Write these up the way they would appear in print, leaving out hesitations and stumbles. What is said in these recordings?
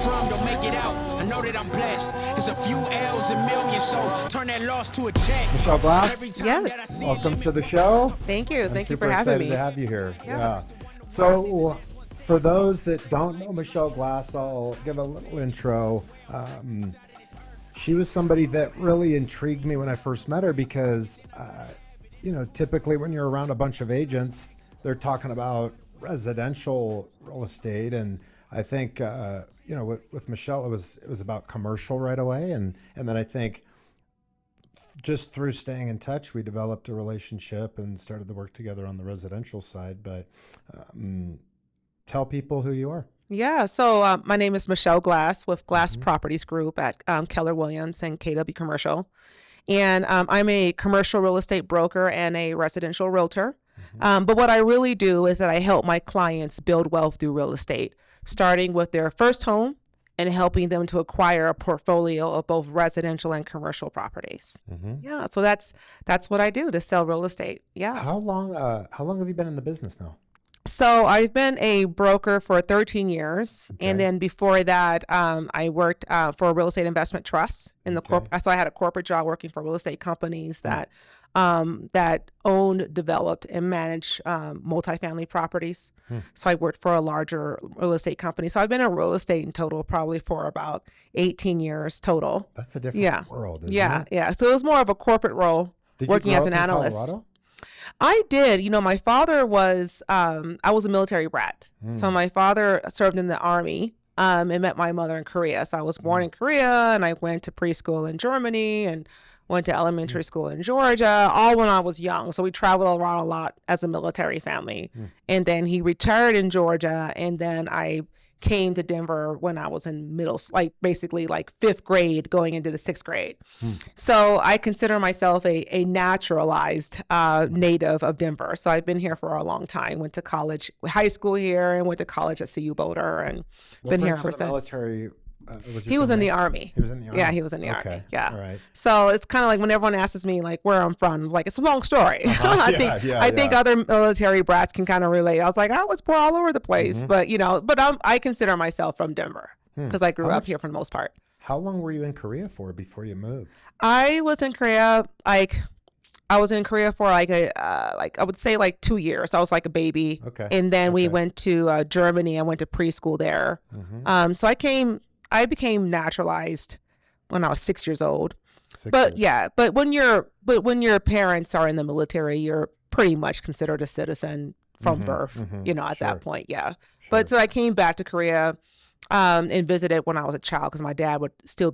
from don't make it out. I know that I'm blessed. It's a few L's and millions, so turn that loss to a check. Michelle Glass, Yes. welcome to the show. Thank you. Thank you for Super having excited me. to have you here. Yeah. So for those that don't know Michelle Glass, I'll give a little intro. She was somebody that really intrigued me when I first met her because, typically when you're around a bunch of agents, they're talking about residential real estate. And I think, with Michelle, it was about commercial right away. And then I think just through staying in touch, we developed a relationship and started to work together on the residential side. But tell people who you are. Yeah. So my name is Michelle Glass with Glass Properties Group at Keller Williams and KW Commercial. And I'm a commercial real estate broker and a residential realtor. But what I really do is that I help my clients build wealth through real estate, starting with their first home and helping them to acquire a portfolio of both residential and commercial properties. Yeah. So that's what I do, to sell real estate. Yeah. How long have you been in the business now? So I've been a broker for 13 years. Okay. And then before that, I worked for a real estate investment trust in the So I had a corporate job working for real estate companies that owned, developed, and managed multifamily properties. So I worked for a larger real estate company. So I've been in real estate in total probably for about 18 years total. That's a different world, isn't it? Yeah. So it was more of a corporate role, working as an analyst. Colorado? I did. My father was, I was a military brat. So my father served in the Army and met my mother in Korea. So I was born in Korea and I went to preschool in Germany and went to elementary school in Georgia, all when I was young. So we traveled around a lot as a military family. And then he retired in Georgia. And then I came to Denver when I was in basically fifth grade going into the sixth grade. So I consider myself a naturalized native of Denver. So I've been here for a long time. Went to college, high school here, and went to college at CU Boulder, and been here ever since. Military. He was in the Army. He was in the Army? Yeah, he was in the Army. Yeah. All right. So it's kind of like when everyone asks me where I'm from, I'm like, it's a long story. I think other military brats can kind of relate. I was like, I was poor all over the place, but I consider myself from Denver because I grew up here for the most part. How long were you in Korea for before you moved? I was in Korea for I would say 2 years. I was like a baby. Okay. And then we went to Germany. I went to preschool there. So I became naturalized when I was 6 years old. But when your parents are in the military, you're pretty much considered a citizen from birth, at that point. Yeah. Sure. But so I came back to Korea and visited when I was a child because my dad would still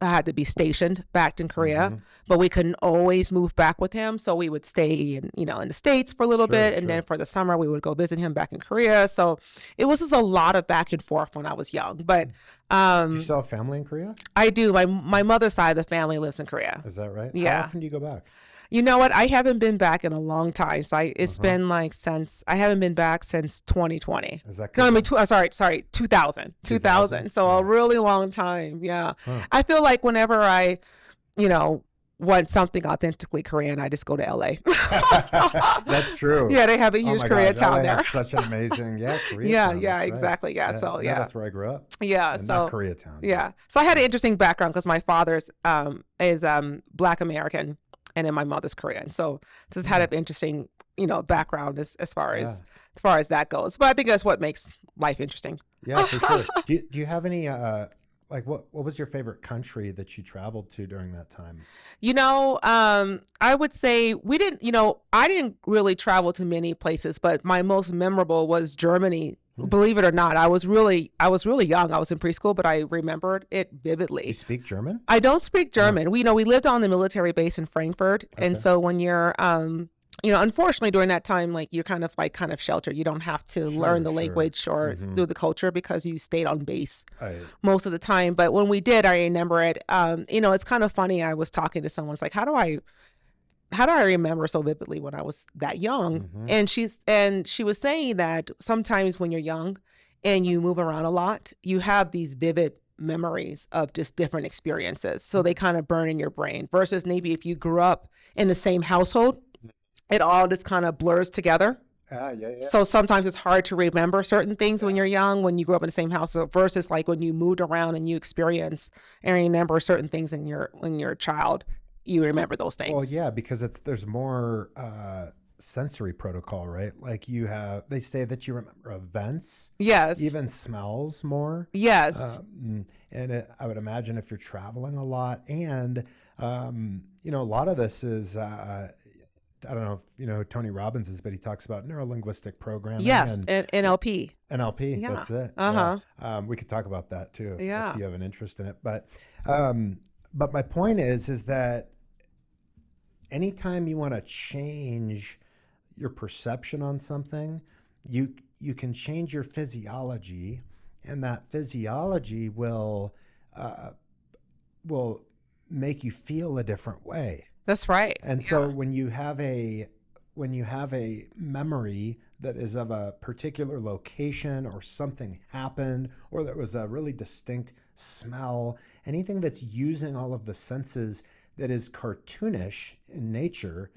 had to be stationed back in Korea, but we couldn't always move back with him. So we would stay in the States for a little bit. And then for the summer, we would go visit him back in Korea. So it was just a lot of back and forth when I was young. But do you still have family in Korea? I do. My mother's side of the family lives in Korea. Is that right? Yeah. How often do you go back? You know what? I haven't been back in a long time. So it's been I haven't been back since 2020. Is that sorry, 2000. 2000. So a really long time. Yeah. I feel like whenever I, want something authentically Korean, I just go to LA. That's true. Yeah, they have a huge Koreatown there. Has such an amazing, Koreatown. Yeah, exactly. Yeah. So that's where I grew up. Yeah. And so not Koreatown. Yeah. So I had an interesting background because my father's is Black American. And then my mother's Korean. So just had an interesting, background as far as that goes. But I think that's what makes life interesting. Yeah, for sure. Do you have any, what was your favorite country that you traveled to during that time? I would say I didn't really travel to many places, but my most memorable was Germany. Believe it or not, I was really young. I was in preschool, but I remembered it vividly. You speak German? I don't speak German. We lived on the military base in Frankfurt, and so when you're unfortunately during that time, you're kind of sheltered. You don't have to learn the language or do the culture because you stayed on base most of the time. But when we did, I remember it. It's kind of funny. I was talking to someone. It's like, how do I remember so vividly when I was that young? And she was saying that sometimes when you're young and you move around a lot, you have these vivid memories of just different experiences. So they kind of burn in your brain versus maybe if you grew up in the same household, it all just kind of blurs together. Yeah. So sometimes it's hard to remember certain things when you're young, when you grew up in the same house, versus like when you moved around and you experience and remember certain things when you're a child, you remember those things. Well, yeah, because there's more sensory protocol, right? Like they say that you remember events, Yes, even smells more. yes, And I would imagine if you're traveling a lot, and a lot of this is I don't know if you know who Tony Robbins is, but he talks about neuro-linguistic programming. yes, and NLP. NLP, Yeah. that's it. Uh-huh. Yeah. We could talk about that too if Yeah. you have an interest in it. But my point is that anytime you want to change your perception on something, you can change your physiology, and that physiology will make you feel a different way. That's right. And so when you have a memory that is of a particular location, or something happened, or there was a really distinct smell, anything that's using all of the senses that is cartoonish in nature,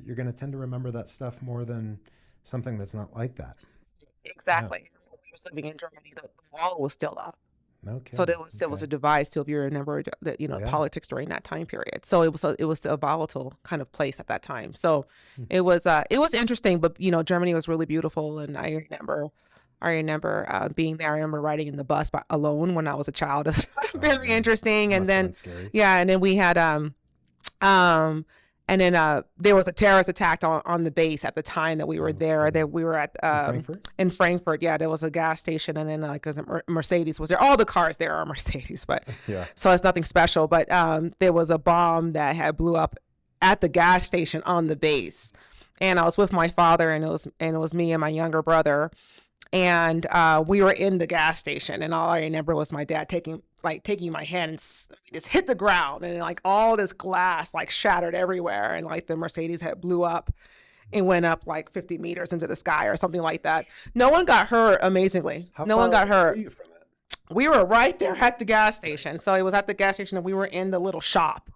you're going to tend to remember that stuff more than something that's not like that. Exactly. When we were living in Germany, the wall was still up. Okay. So there was a device too, if you remember that, politics during that time period. So it was a volatile kind of place at that time. So it was interesting, but Germany was really beautiful, and I remember being there. I remember riding in the bus alone when I was a child. It was very interesting. And then and then we had there was a terrorist attack on the base at the time that we were there. That we were at in Frankfurt. Yeah, there was a gas station, and then a Mercedes was there. All the cars there are Mercedes, but so it's nothing special. But there was a bomb that had blew up at the gas station on the base, and I was with my father, and it was me and my younger brother, and we were in the gas station, and all I remember was my dad taking my hand and just hit the ground, and like all this glass like shattered everywhere, and like the Mercedes had blew up and went up like 50 meters into the sky or something like that. No one got hurt, amazingly. No one got hurt. Were you from it? We were right there at the gas station. So it was at the gas station, and we were in the little shop,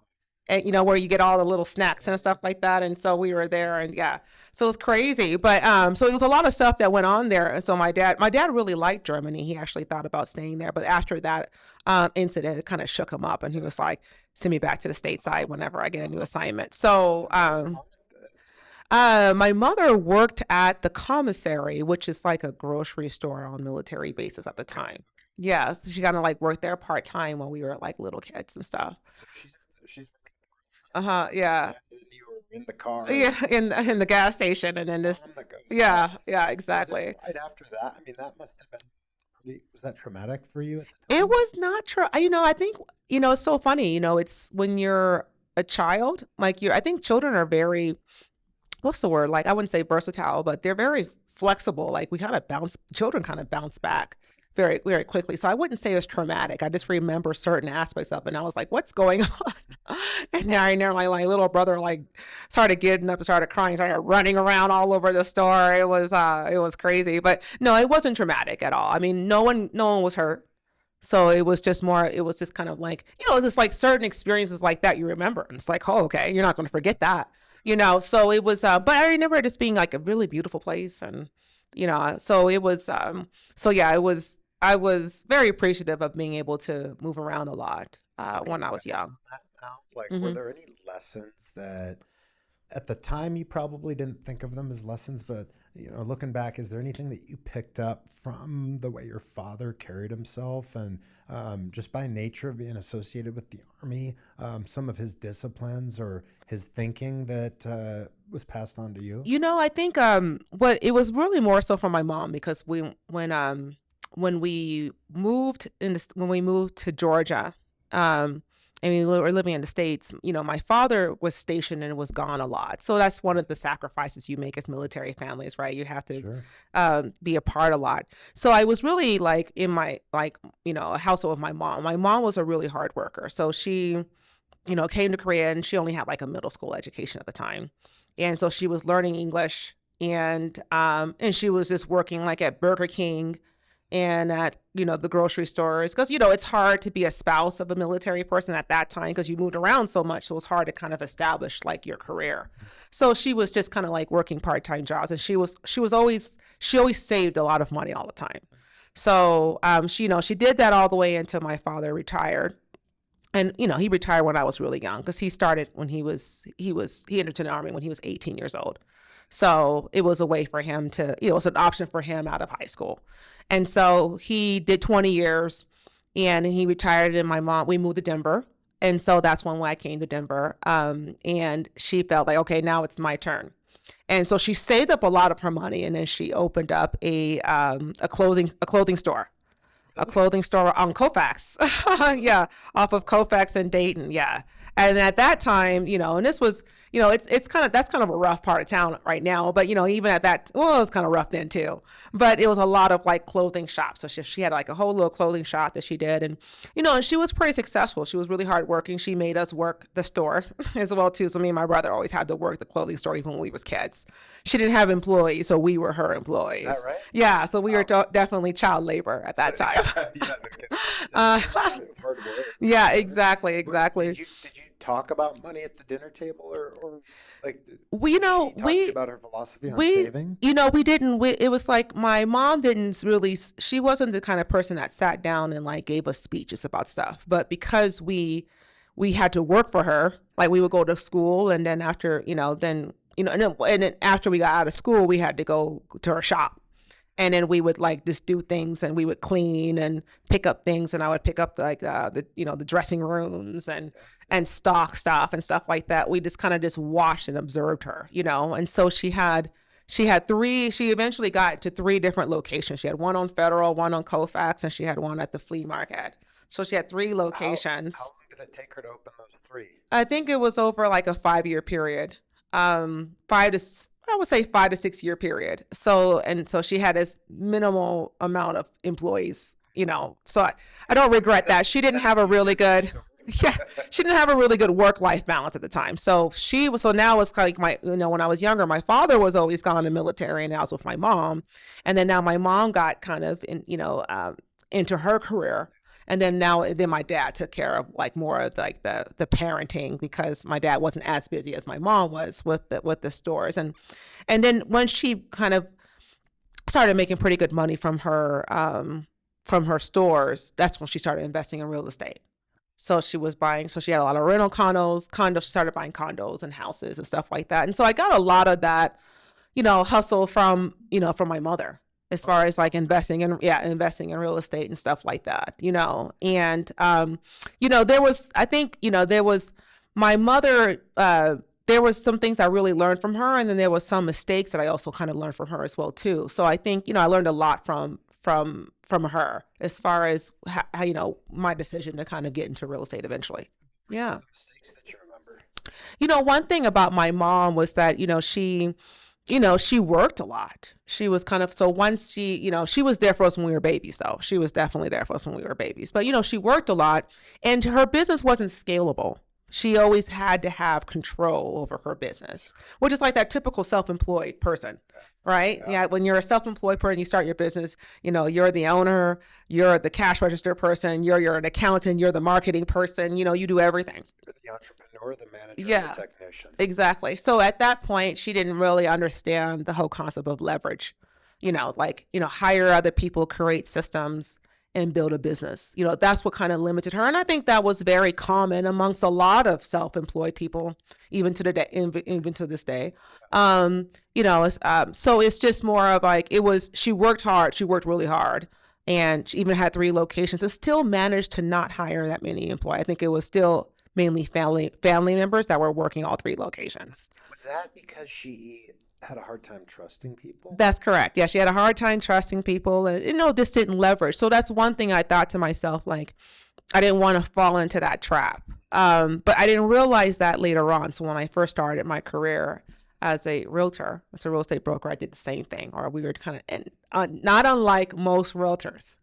and where you get all the little snacks and stuff like that. And so we were there, and so it was crazy. But so it was a lot of stuff that went on there. And so my dad really liked Germany. He actually thought about staying there, but after that incident, it kind of shook him up, and he was like, send me back to the stateside whenever I get a new assignment. So my mother worked at the commissary, which is like a grocery store on military bases at the time. Yeah, so she kind of like worked there part-time when we were like little kids and stuff. So she's Yeah. You were in the car. Yeah, in the gas station, and then this. Yeah, exactly. Right after that, I mean, that must have been was that traumatic for you? It was not true. I think, it's so funny, it's when you're a child, like I think children are very, what's the word? Like, I wouldn't say versatile, but they're very flexible. Like children kind of bounce back very, very quickly. So I wouldn't say it was traumatic. I just remember certain aspects of it, and I was like, what's going on? And now I know my little brother like started getting up and started crying, started running around all over the store. It was crazy, but no, it wasn't traumatic at all. I mean, no one was hurt. So it was just kind of like, it's just like certain experiences like that you remember. And it's like, oh, okay, you're not going to forget that, so it was, but I remember it just being like a really beautiful place. And, so it was, I was very appreciative of being able to move around a lot when I was young. Like, were there any lessons that at the time you probably didn't think of them as lessons, but looking back, is there anything that you picked up from the way your father carried himself, and just by nature of being associated with the Army, some of his disciplines or his thinking that was passed on to you? I think what it was really more so from my mom, because when we moved to Georgia, and we were living in the States, my father was stationed and was gone a lot. So that's one of the sacrifices you make as military families, right? You have to be apart a lot. So I was really like in my, a household with my mom. My mom was a really hard worker. So she, came to Korea, and she only had like a middle school education at the time. And so she was learning English, and she was just working like at Burger King and at, the grocery stores, because, it's hard to be a spouse of a military person at that time because you moved around so much. So it was hard to kind of establish like your career. So she was just kind of like working part-time jobs, and she always saved a lot of money all the time. So, she did that all the way until my father retired. And, he retired when I was really young, because he started when he entered the Army when he was 18 years old. So it was a way for him to, it was an option for him out of high school. And so he did 20 years and he retired, and we moved to Denver. And so that's when I came to Denver. And she felt like, okay, now it's my turn. And so she saved up a lot of her money, and then she opened up a clothing store. A clothing store on Colfax. Yeah, off of Colfax and Dayton. Yeah. And at that time, and this was, that's kind of a rough part of town right now. But, even at that, it was kind of rough then too. But it was a lot of like clothing shops. So she had like a whole little clothing shop that she did. And, and she was pretty successful. She was really hardworking. She made us work the store as well too. So me and my brother always had to work the clothing store even when we was kids. She didn't have employees, so we were her employees. Is that right? Yeah. So we were definitely child labor at that time. Yeah, exactly. Did you talk about money at the dinner table, or like, we talked about her philosophy on saving? We didn't. It was like my mom didn't really. She wasn't the kind of person that sat down and like gave us speeches about stuff. But because we had to work for her, like we would go to school, and then after, and then after we got out of school, we had to go to her shop. And then we would like just do things, and we would clean and pick up things, and I would pick up like the dressing rooms and stock stuff and stuff like that. We just kind of just watched and observed her, And so she eventually got to 3 different locations. She had one on Federal, one on Colfax, and she had one at the flea market. So she had 3 locations. How long did it take her to open those 3? I think it was over like a 5-year period. 5 to 6 year period. So she had this minimal amount of employees, so I don't regret that. She didn't have a really good, she didn't have a really good work-life balance at the time. So now it's like when I was younger, my father was always gone in the military, and I was with my mom. And then now my mom got kind of into her career. And then my dad took care of like more of like the parenting, because my dad wasn't as busy as my mom was with the stores. And then when she kind of started making pretty good money from her stores, that's when she started investing in real estate. So she had a lot of rental condos. She started buying condos and houses and stuff like that. And so I got a lot of that, hustle from my mother, as far as like investing in real estate and stuff like that, and, there was my mother, there was some things I really learned from her. And then there was some mistakes that I also kind of learned from her as well too. So I think, I learned a lot from her as far as how, my decision to kind of get into real estate eventually. Yeah. Mistakes that you remember? One thing about my mom was that, she worked a lot. She was kind of, so once she was there for us when we were babies, though. She was definitely there for us when we were babies. But, she worked a lot, and her business wasn't scalable. She always had to have control over her business, which is like that typical self-employed person, right? Yeah. When you're a self-employed person, you start your business, you're the owner, you're the cash register person, you're an accountant, you're the marketing person, you do everything. You're the entrepreneur, the manager, the technician. Exactly. So at that point, she didn't really understand the whole concept of leverage, hire other people, create systems, and build a business. That's what kind of limited her. And I think that was very common amongst a lot of self-employed people, even to this day. So it's just more of like, she worked hard. She worked really hard. And she even had 3 locations and still managed to not hire that many employees. I think it was still mainly family members that were working all 3 locations. Was that because she had a hard time trusting people? That's correct. Yeah, she had a hard time trusting people, and this didn't leverage. So that's one thing I thought to myself, like, I didn't want to fall into that trap. But I didn't realize that later on. So when I first started my career as a realtor, as a real estate broker, I did the same thing, or we were kind of not unlike most realtors,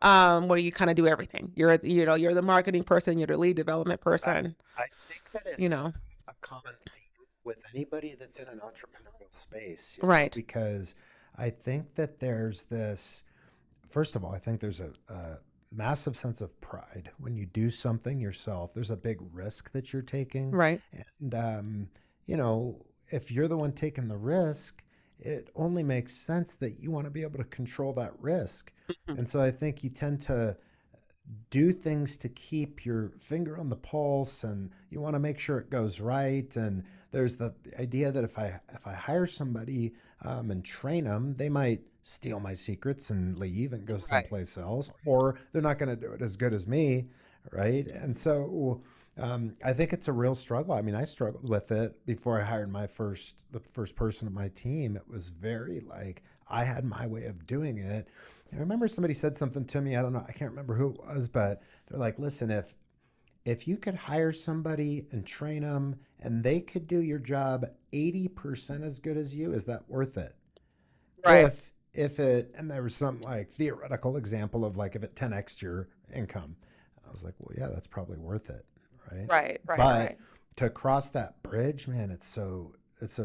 where you kind of do everything. You're the marketing person, you're the lead development person. I think that it's a common theme with anybody that's in an entrepreneurial space, right? Because I think that there's this first of all, I think there's a massive sense of pride when you do something yourself. There's a big risk that you're taking. Right. And, if you're the one taking the risk, it only makes sense that you want to be able to control that risk. And so I think you tend to do things to keep your finger on the pulse, and you want to make sure it goes right. And there's the idea that if I hire somebody and train them, they might steal my secrets and leave and go someplace else, or they're not going to do it as good as me, right? And so I think it's a real struggle. I mean, I struggled with it before I hired the first person on my team. It was very like I had my way of doing it. I remember somebody said something to me. I don't know. I can't remember who it was, but they're like, listen, if you could hire somebody and train them and they could do your job 80% as good as you, is that worth it? Right. And there was some like theoretical example of like if it 10x your income. I was like, well, yeah, that's probably worth it. Right. But to cross that bridge, man, it's so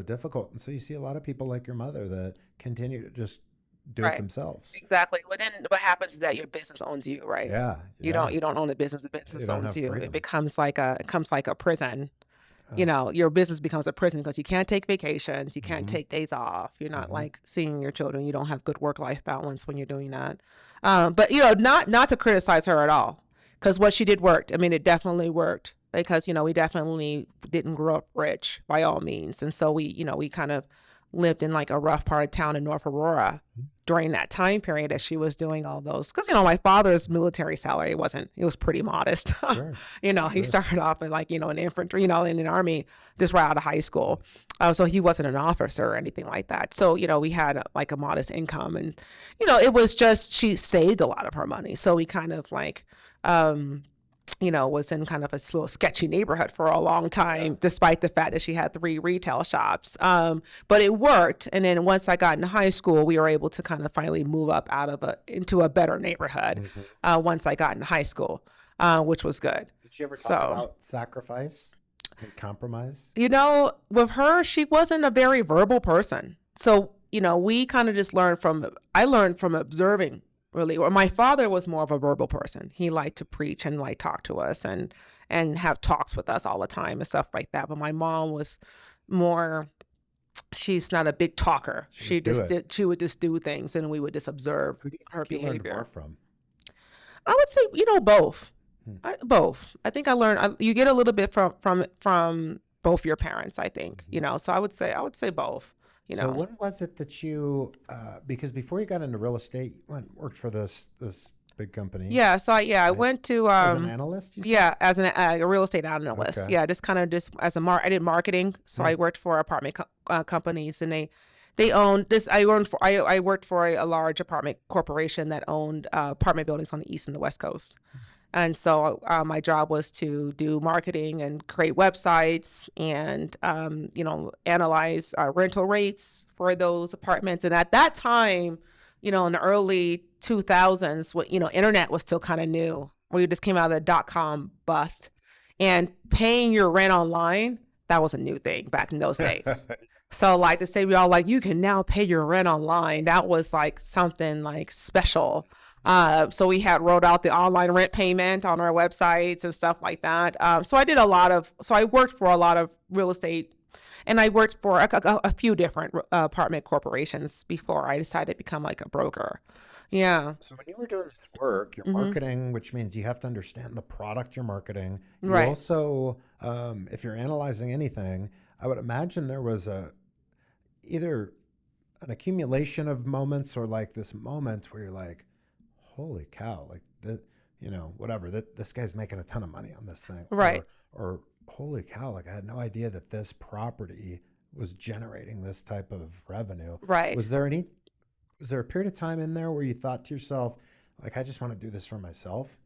difficult. And so you see a lot of people like your mother that continue to just do it themselves. Exactly. Well, then what happens is that your business owns you, right? Yeah. You don't own the business owns you. Freedom. It becomes like a prison. Your business becomes a prison because you can't take vacations, you can't take days off. You're not like seeing your children. You don't have good work-life balance when you're doing that. But not to criticize her at all, because what she did worked. I mean, it definitely worked, because we definitely didn't grow up rich by all means, and so we kind of lived in like a rough part of town in North Aurora during that time period as she was doing all those. Because, my father's military salary it was pretty modest. Sure. He started off in in infantry, in an army just right out of high school. So he wasn't an officer or anything like that. So, we had like a modest income, and, it was just, she saved a lot of her money. So we kind of like, was in kind of a little sketchy neighborhood for a long time, despite the fact that she had 3 retail shops. But it worked. And then once I got into high school, we were able to kind of finally move up into a better neighborhood once I got into high school, which was good. Did you ever talk about sacrifice and compromise? With her, she wasn't a very verbal person. So, we kind of just I learned from observing. Really, or my father was more of a verbal person. He liked to preach and like talk to us and have talks with us all the time and stuff like that. But my mom was more, she's not a big talker. She would just do things, and we would just observe her behavior. You learned more from? I would say, both. Both. I think I learned. You get a little bit from both your parents, I think. So I would say both. So when was it that you, because before you got into real estate, you worked for this big company? Yeah. So I went to as an analyst. As a real estate analyst. Okay. Yeah, I did marketing. So I worked for apartment companies, and they owned this. I worked for a large apartment corporation that owned apartment buildings on the East and the West Coast. And so my job was to do marketing and create websites and, analyze rental rates for those apartments. And at that time, in the early 2000s, internet was still kind of new. We just came out of the .com bust, and paying your rent online, that was a new thing back in those days. So like to say, we all like, you can now pay your rent online. That was like something like special. So we had rolled out the online rent payment on our websites and stuff like that. So I worked for a lot of real estate, and I worked for a few different apartment corporations before I decided to become like a broker. Yeah. So when you were doing this work, you're marketing, which means you have to understand the product you're marketing. You right. Also, if you're analyzing anything, I would imagine there was either an accumulation of moments or like this moment where you're like, holy cow, like this guy's making a ton of money on this thing. Right. Or holy cow, like I had no idea that this property was generating this type of revenue. Right. Was there a period of time in there where you thought to yourself, like, I just want to do this for myself?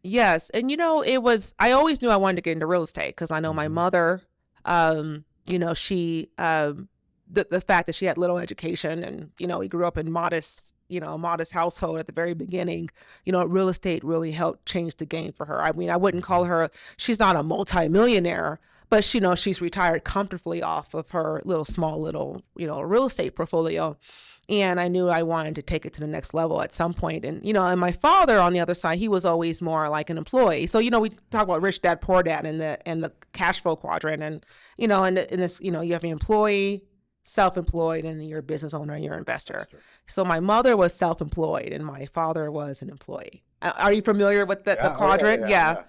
Yes. And I always knew I wanted to get into real estate, because I know my mother, she, the fact that she had little education, and, we grew up in modest, a modest household at the very beginning, real estate really helped change the game for her. I mean, I wouldn't call her, she's not a multimillionaire, but she's retired comfortably off of her small real estate portfolio. And I knew I wanted to take it to the next level at some point. And, and my father on the other side, he was always more like an employee. So, we talk about rich dad, poor dad and the cash flow quadrant. And, and this, you have an employee, self-employed, and you're a business owner and you're an investor. So my mother was self-employed and my father was an employee. Are you familiar with the quadrant? Yeah.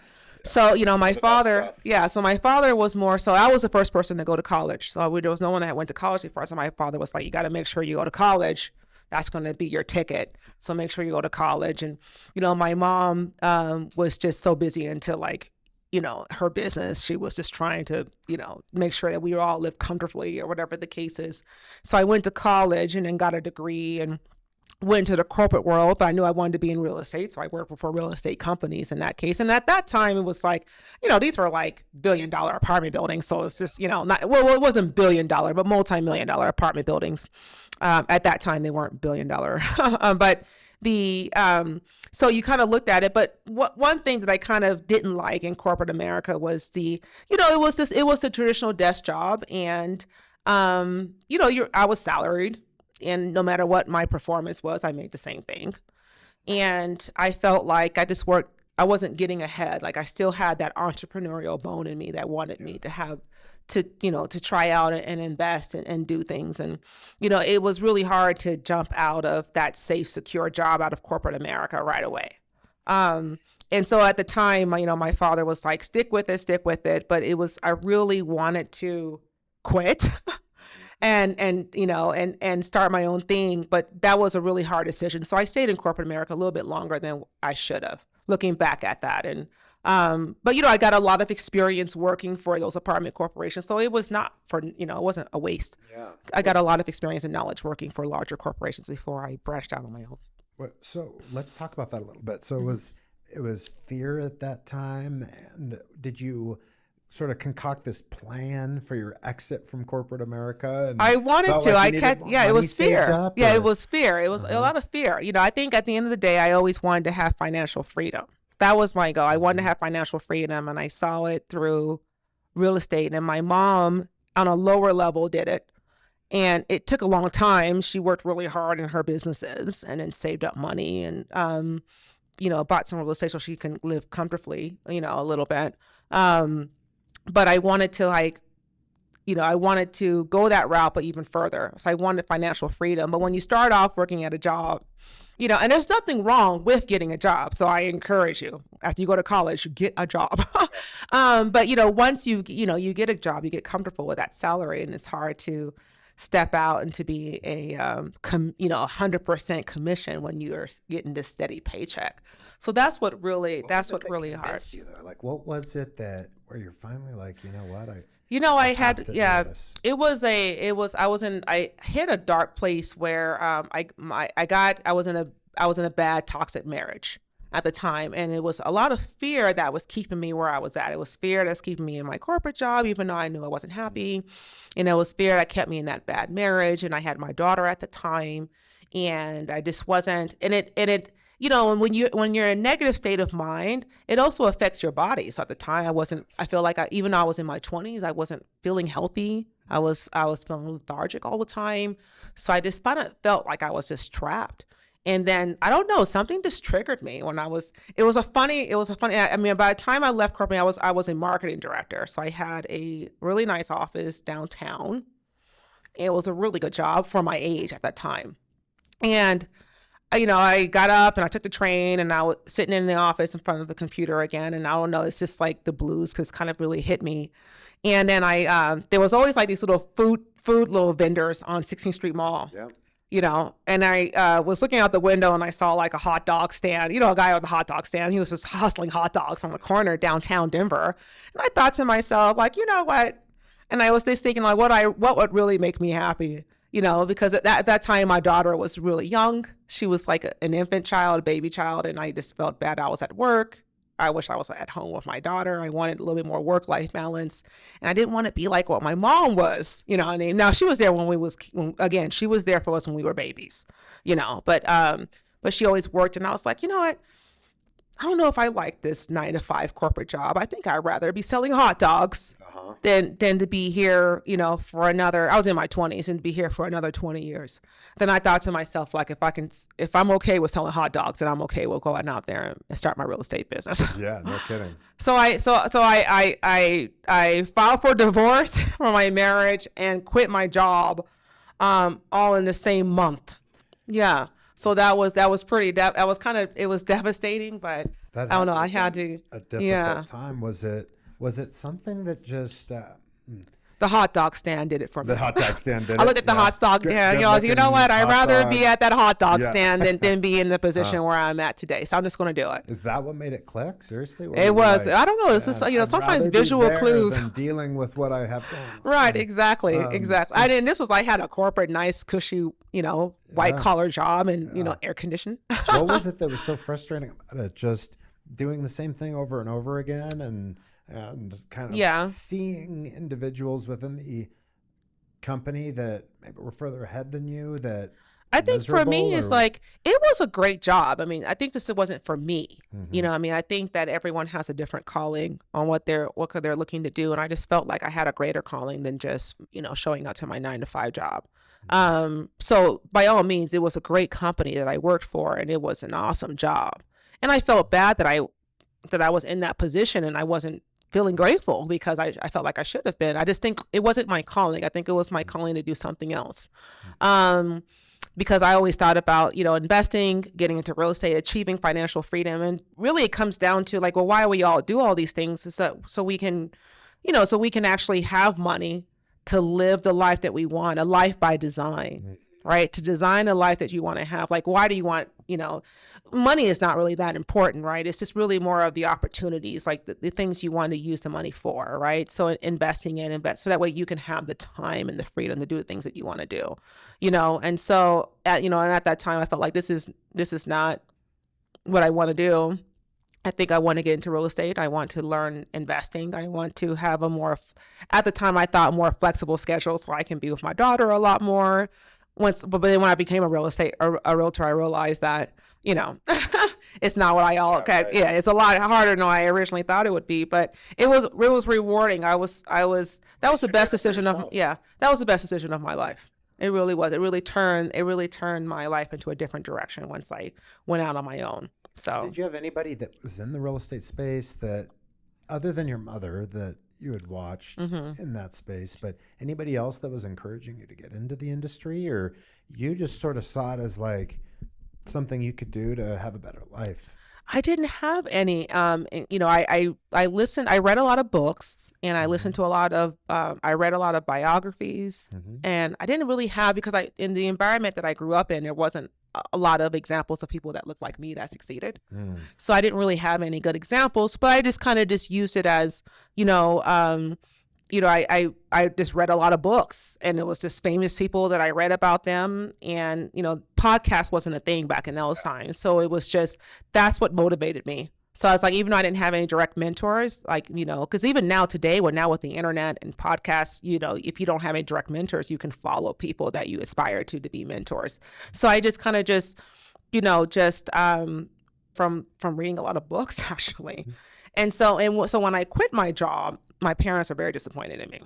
So, my father, so my father was more, so I was the first person to go to college. So there was no one that went to college before. So my father was like, you got to make sure you go to college. That's going to be your ticket. So make sure you go to college. And, my mom was just so busy into her business. She was just trying to, make sure that we all live comfortably or whatever the case is. So I went to college and then got a degree and went into the corporate world, but I knew I wanted to be in real estate. So I worked for real estate companies in that case. And at that time, it was like, these were like $1 billion apartment buildings. So it's just, it wasn't $1 billion, but multi-million-dollar apartment buildings. At that time, they weren't $1 billion. But so you kind of looked at it. But one thing that I kind of didn't like in corporate America was it was a traditional desk job. And, I was salaried. And no matter what my performance was, I made the same thing. And I felt like I wasn't getting ahead. Like I still had that entrepreneurial bone in me that wanted me to have to try out and invest and do things. And, it was really hard to jump out of that safe, secure job out of corporate America right away. And so at the time, my father was like, stick with it. But I really wanted to quit. And start my own thing. But that was a really hard decision. So I stayed in corporate America a little bit longer than I should have, looking back at that. And, but I got a lot of experience working for those apartment corporations. So it was not it wasn't a waste. Yeah. I got a lot of experience and knowledge working for larger corporations before I branched out on my own. So let's talk about that a little bit. So it was fear at that time. And did you sort of concoct this plan for your exit from corporate America? And I wanted to. It was fear. It was fear. It was a lot of fear. I think at the end of the day, I always wanted to have financial freedom. That was my goal. I wanted to have financial freedom, and I saw it through real estate. And my mom, on a lower level, did it. And it took a long time. She worked really hard in her businesses and then saved up money and, bought some real estate so she can live comfortably, a little bit. But I wanted to I wanted to go that route, but even further. So I wanted financial freedom. But when you start off working at a job, and there's nothing wrong with getting a job. So I encourage you, after you go to college, you get a job. But, once you get a job, you get comfortable with that salary, and it's hard to step out and to be a 100% commission when you're getting this steady paycheck. So that's what really hard. You though? Like, what was it where you're finally like, what? I hit a dark place where I was in a bad toxic marriage at the time. And it was a lot of fear that was keeping me where I was at. It was fear that's keeping me in my corporate job, even though I knew I wasn't happy. And it was fear that kept me in that bad marriage. And I had my daughter at the time, and I just wasn't, and when you're in a negative state of mind, it also affects your body. So at the time I feel like even though I was in my 20s, I wasn't feeling healthy. I was feeling lethargic all the time. So I just felt like I was just trapped. And then I don't know, something just triggered me when I mean, by the time I left corporate, I was a marketing director. So I had a really nice office downtown. It was a really good job for my age at that time. And I got up and I took the train, and I was sitting in the office in front of the computer again. And I don't know, it's just like the blues because kind of really hit me. And then there was always like these little food little vendors on 16th Street Mall. Yeah. And I was looking out the window and I saw like a hot dog stand, a guy with a hot dog stand. He was just hustling hot dogs on the corner downtown Denver. And I thought to myself, like, you know what? And I was just thinking like what would really make me happy, because at that time my daughter was really young. She was like an infant child, a baby child. And I just felt bad. I was at work, I wish I was at home with my daughter. I wanted a little bit more work-life balance, and I didn't want to be like what my mom was. You know what I mean? Now she was there again, she was there for us when we were babies, you know, but she always worked, and I was like, you know what? I don't know if I like this 9-to-5 corporate job. I think I'd rather be selling hot dogs than to be here, you know, for another, I was in my 20s and be here for another 20 years. Then I thought to myself, like, if I'm okay with selling hot dogs, then I'm okay with going out there and start my real estate business. Yeah, no kidding. So I filed for divorce from my marriage and quit my job, all in the same month. Yeah. So that was it was devastating, but I don't know. I had to. A difficult time. Was it something that just the hot dog stand did it for me? The hot dog stand did it. I looked at the hot dog stand. You know what? I'd rather be at that hot dog stand than be in the position where I'm at today. So I'm just going to do it. Is that what made it click? Seriously? It was. Like, I don't know. It's just, you know, sometimes visual clues. Than dealing with what I have going on. Right. Exactly. Exactly. I had a corporate, nice, cushy, you know, white collar job and, you know, air conditioned. What was it that was so frustrating about it? Just doing the same thing over and over again and kind of seeing individuals within the company that maybe were further ahead than you that I think for me it's like it was a great job. I mean, I think this wasn't for me. You know, I mean, I think that everyone has a different calling on what they're looking to do, and I just felt like I had a greater calling than just, you know, showing up to my 9-to-5 job. So by all means, it was a great company that I worked for, and it was an awesome job. And I felt bad that I was in that position and I wasn't feeling grateful because I felt like I should have been. I just think it wasn't my calling. I think it was my calling to do something else. Because I always thought about, you know, investing, getting into real estate, achieving financial freedom. And really it comes down to like, well, why we all do all these things so we can, you know, so we can actually have money to live the life that we want, a life by design, right? To design a life that you want to have. Like, why do you want, you know, money is not really that important, right? It's just really more of the opportunities, like the things you want to use the money for, right? So investing so that way you can have the time and the freedom to do the things that you want to do, you know? And so, and at that time I felt like this is not what I want to do. I think I want to get into real estate. I want to learn investing. I want to have at the time I thought more flexible schedule so I can be with my daughter a lot more. But then when I became a realtor, I realized that, you know, it's not what it's a lot harder than I originally thought it would be, but it was rewarding. That was the best decision of my life. It really was. It really turned my life into a different direction once I went out on my own. So did you have anybody that was in the real estate space that, other than your mother, that you had watched in that space, but anybody else that was encouraging you to get into the industry, or you just sort of saw it as like something you could do to have a better life? I didn't have any, you know, I read a lot of books, and I listened to I read a lot of biographies, and I didn't really have, because in the environment that I grew up in, there wasn't a lot of examples of people that looked like me that succeeded. So I didn't really have any good examples, but I just kind of just used it as, you know, I just read a lot of books, and it was just famous people that I read about them. And, you know, podcast wasn't a thing back in those times. So it was just, that's what motivated me. So I was like, even though I didn't have any direct mentors, like, you know, because even now today, now with the internet and podcasts, you know, if you don't have any direct mentors, you can follow people that you aspire to be mentors. So I just kind of from reading a lot of books, actually. And so when I quit my job, my parents were very disappointed in me.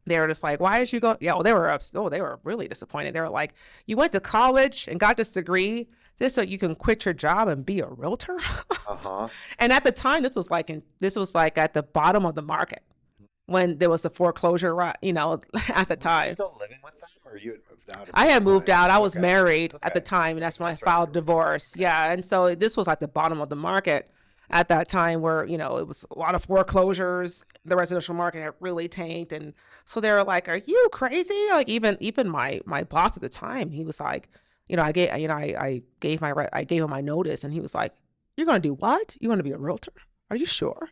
They were just like, why did you go? Yeah, they were really disappointed. They were like, you went to college and got this degree just so you can quit your job and be a realtor? And at the time, this was like at the bottom of the market when there was a foreclosure, you know, at the time. Were you still living with them, or you had moved out? I had moved out. I was married at the time, and that's when I filed divorce. Yeah, and so this was like the bottom of the market at that time, where, you know, it was a lot of foreclosures. The residential market had really tanked, and so they were like, "Are you crazy?" Like even my boss at the time, he was like, you know, I gave him my notice, and he was like, "You're gonna do what? You're gonna be a realtor? Are you sure?"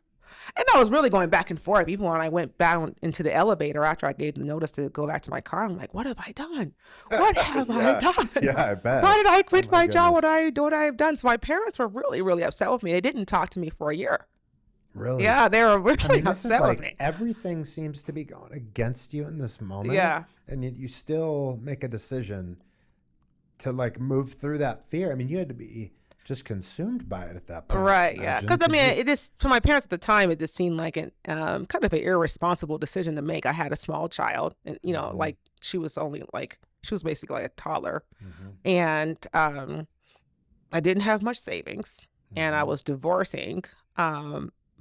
And I was really going back and forth. Even when I went down into the elevator after I gave the notice to go back to my car, I'm like, what have I done? What have I done? Yeah, I bet. Why did I quit my job? What I have done? So my parents were really, really upset with me. They didn't talk to me for a year. Really? Yeah, they were really upset with me. Everything seems to be going against you in this moment. Yeah. And yet you still make a decision to like move through that fear. I mean, you had to be just consumed by it at that point. Right. Yeah. Because I mean, it just, for my parents at the time, it just seemed like kind of an irresponsible decision to make. I had a small child, and like she was basically like a toddler, and I didn't have much savings, and I was divorcing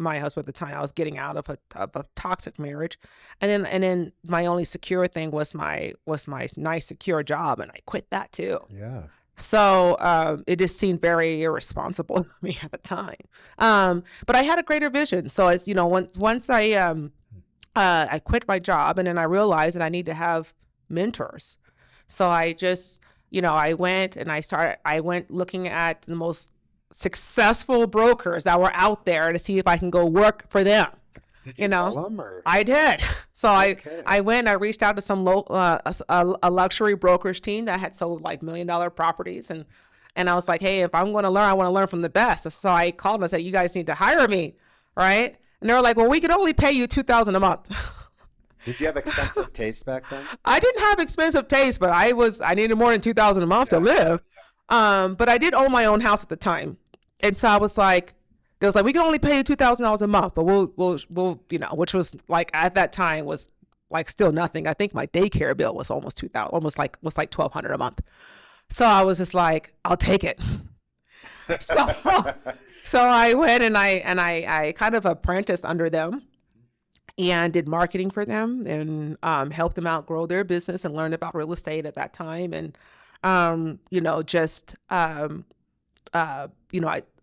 my husband at the time. I was getting out of a toxic marriage, and then my only secure thing was my nice secure job, and I quit that too. Yeah. So it just seemed very irresponsible to me at the time. But I had a greater vision. So as once I quit my job, and then I realized that I need to have mentors. So I just I went looking at the most successful brokers that were out there to see if I can go work for them. Did you call them, or? I did. So I reached out to some a luxury brokerage team that had sold like $1 million properties, and I was like, hey, if I'm going to learn, I want to learn from the best. So I called them and said, you guys need to hire me, right? And they were like, well, we could only pay you $2,000 a month. Did you have expensive taste back then? I didn't have expensive taste, but I needed more than $2,000 a month to live. But I did own my own house at the time. And so I was like, they was like, we can only pay you $2,000 a month, but we'll which was like, at that time was like still nothing. I think my daycare bill was almost $2,000, was like $1,200 a month. So I was just like, I'll take it. So I went and I kind of apprenticed under them and did marketing for them, and helped them out grow their business, and learned about real estate at that time. And,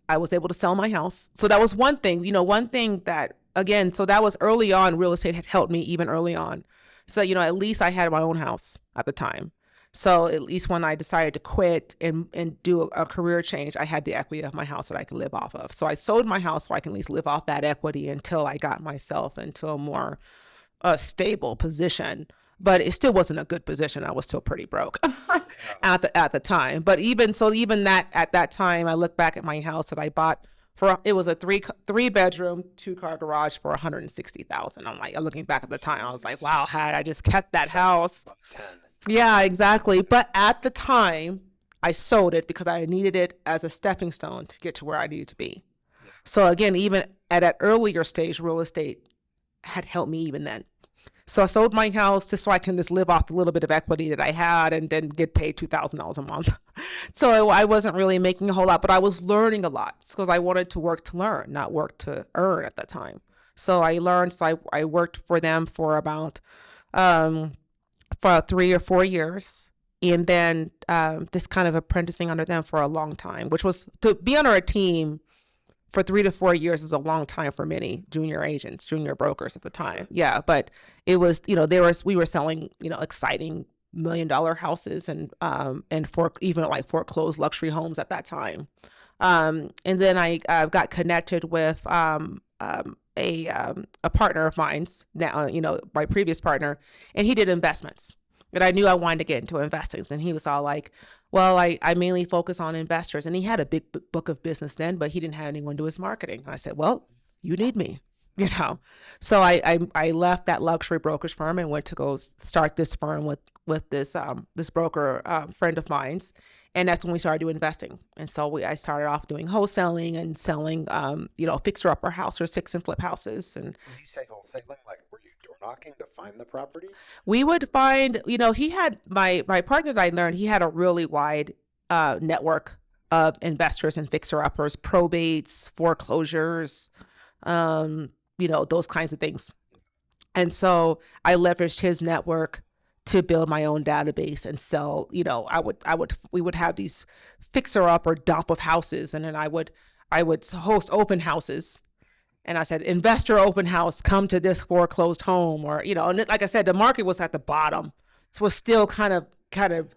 I was able to sell my house. So that was one thing, one thing that, again, so that was early on. Real estate had helped me even early on. So, at least I had my own house at the time. So at least when I decided to quit and do a career change, I had the equity of my house that I could live off of. So I sold my house so I can at least live off that equity until I got myself into a more stable position. But it still wasn't a good position. I was still pretty broke at the time. But even that, at that time, I look back at my house that I bought it was a three bedroom, 2-car garage for $160,000. I'm like, looking back at the time, I was like, wow, had I just kept that house. 10. Yeah, exactly. But at the time, I sold it because I needed it as a stepping stone to get to where I needed to be. So again, even at that earlier stage, real estate had helped me even then. So I sold my house just so I can just live off the little bit of equity that I had, and then get paid $2,000 a month. So I wasn't really making a whole lot, but I was learning a lot because I wanted to work to learn, not work to earn at that time. So I learned. So I worked for them for about for 3 or 4 years, and then just kind of apprenticing under them for a long time, which was to be under a team for 3 to 4 years is a long time for many junior brokers at the time. Yeah. But it was, we were selling, exciting $1 million houses and even like foreclosed luxury homes at that time. And then I got connected with a partner of mine's now, my previous partner, and he did investments. And I knew I wanted to get into investing. And he was all like, well, I mainly focus on investors. And he had a big book of business then, but he didn't have anyone do his marketing. And I said, well, you need me, So I left that luxury brokerage firm and went to go start this firm with this broker friend of mine's. And that's when we started doing investing. And so I started off doing wholesaling and selling, fixer-upper houses, fix and flip houses. And when you say wholesaling, like, were you door knocking to find the property? We would find, he had, my partner that I learned, he had a really wide network of investors and fixer-uppers, probates, foreclosures, those kinds of things. And so I leveraged his network to build my own database and sell. We would have these fixer up or dump of houses, and then I would host open houses. And I said, investor open house, come to this foreclosed home, or and like I said, the market was at the bottom, so it was still kind of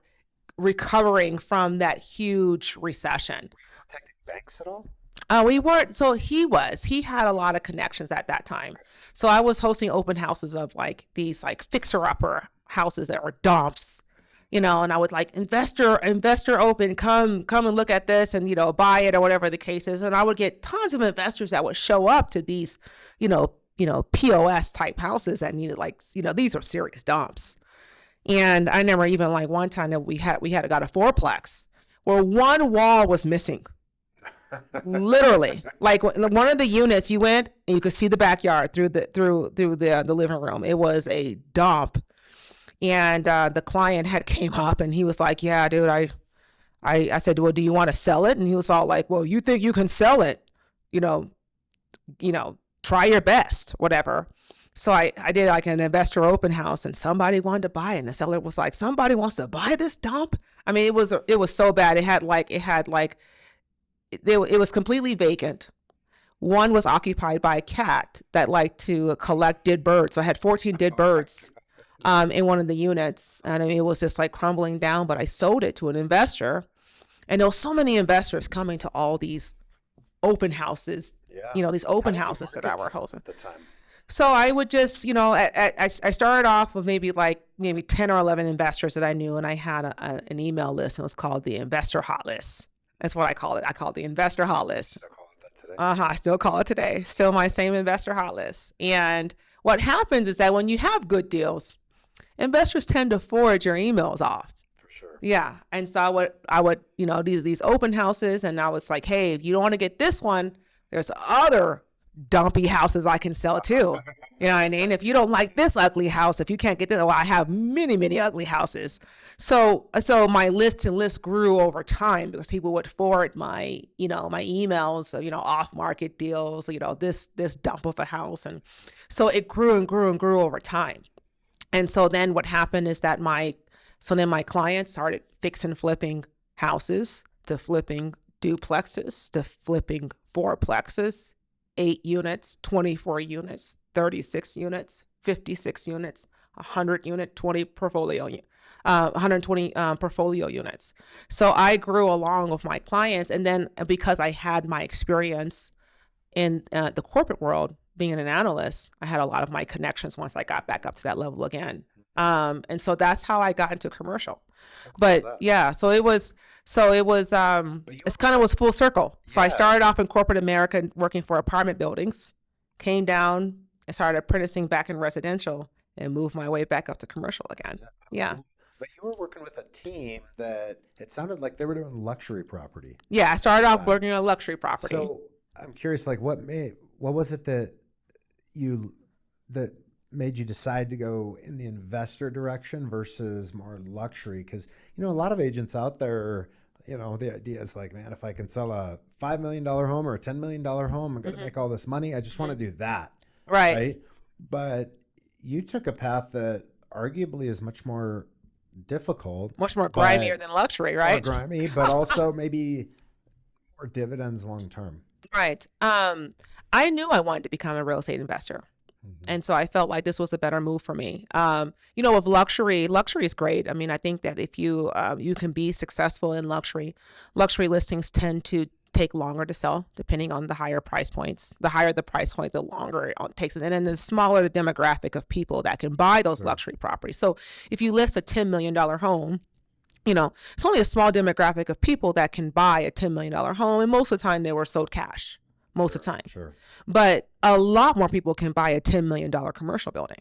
recovering from that huge recession. Protecting banks at all? We weren't. So he had a lot of connections at that time. So I was hosting open houses of like these like fixer upper houses that were dumps, and I would like investor open, come and look at this and, buy it or whatever the case is. And I would get tons of investors that would show up to these, POS type houses that needed like, these are serious dumps. And I remember even like one time that we had got a fourplex where one wall was missing. Literally, like one of the units you went and you could see the backyard through the living room. It was a dump. And the client had came up and he was like, yeah, dude, I said, well, do you want to sell it? And he was all like, well, you think you can sell it? Try your best, whatever. So I did like an investor open house and somebody wanted to buy it. And the seller was like, somebody wants to buy this dump? I mean, it was so bad. It was completely vacant. One was occupied by a cat that liked to collect dead birds. So I had 14 dead birds in one of the units. And I mean, it was just like crumbling down, but I sold it to an investor. And there were so many investors coming to all these open houses, these open houses that I were hosting at the time. So I would just, I started off with maybe 10 or 11 investors that I knew. And I had an email list and it was called the investor hot list. That's what I call it. I call it the investor hot list. Still call it that today? I still call it today. Still my same investor hot list. And what happens is that when you have good deals, investors tend to forward your emails off. For sure. Yeah. And so I would, these open houses, and I was like, hey, if you don't want to get this one, there's other dumpy houses I can sell too. You know what I mean? If you don't like this ugly house, if you can't get this, well, I have many, many ugly houses. So my list grew over time because people would forward my emails of, off market deals, this dump of a house. And so it grew and grew and grew over time. And so then what happened is that my clients started fixing flipping houses to flipping duplexes to flipping fourplexes, 8 units, 24 units, 36 units, 56 units, 100 unit, 20 portfolio, 120 portfolio units. So I grew along with my clients. And then because I had my experience in the corporate world, being an analyst, I had a lot of my connections once I got back up to that level again. And so that's how I got into commercial. But yeah, it was full circle. So I started off in corporate America working for apartment buildings, came down and started apprenticing back in residential and moved my way back up to commercial again. Yeah. But you were working with a team that it sounded like they were doing luxury property. Yeah, I started off working on luxury property. So I'm curious, like what was it that made you decide to go in the investor direction versus more luxury? Because, a lot of agents out there, the idea is like, man, if I can sell a $5 million home or a $10 million home, I'm going to make all this money. I just want to do that. Right. But you took a path that arguably is much more difficult. Much more grimier than luxury, right? More grimy, but also maybe more dividends long term. Right. I knew I wanted to become a real estate investor. Mm-hmm. And so I felt like this was a better move for me. With luxury is great. I mean, I think that if you can be successful in luxury listings tend to take longer to sell depending on the higher price points. The higher the price point, the longer it takes. And then the smaller the demographic of people that can buy those luxury properties. So if you list a $10 million home, it's only a small demographic of people that can buy a $10 million home. And most of the time they were sold cash. Most of the time. Sure. But a lot more people can buy a $10 million commercial building,